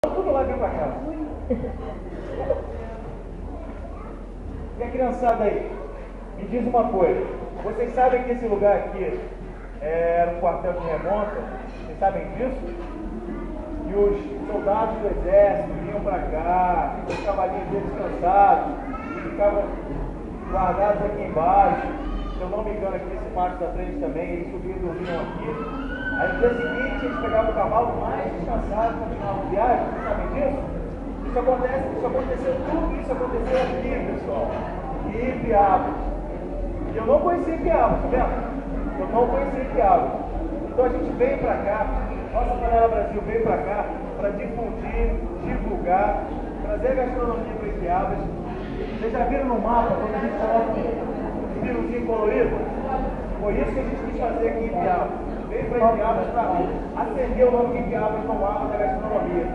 Tudo lá vem pra cá. E a criançada aí, me diz uma coisa. Vocês sabem que esse lugar aqui era um quartel de remonta? Vocês sabem disso? E os soldados do exército vinham pra cá, os cavalinhos deles cansados, e ficavam guardados aqui embaixo. Se eu não me engano, aqui nesse pátio da frente também, eles subiam e dormiam aqui. Aí no dia seguinte eles pegavam o cavalo mais descansado e continuavam a viagem. Vocês sabem disso? Isso aconteceu, tudo isso aconteceu aqui, pessoal. E Piabas. E eu não conhecia Piabas, tá vendo? Eu não conhecia Piabas. Então a gente veio pra cá, nossa Panela Brasil veio pra cá para difundir, divulgar, trazer a gastronomia para Piabas. Vocês já viram no mapa, quando a gente coloca um piruzinho colorido? Foi isso que a gente quis fazer aqui em Piabas. Veio para Piabas para acender o nome de Piabas no mapa da gastronomia.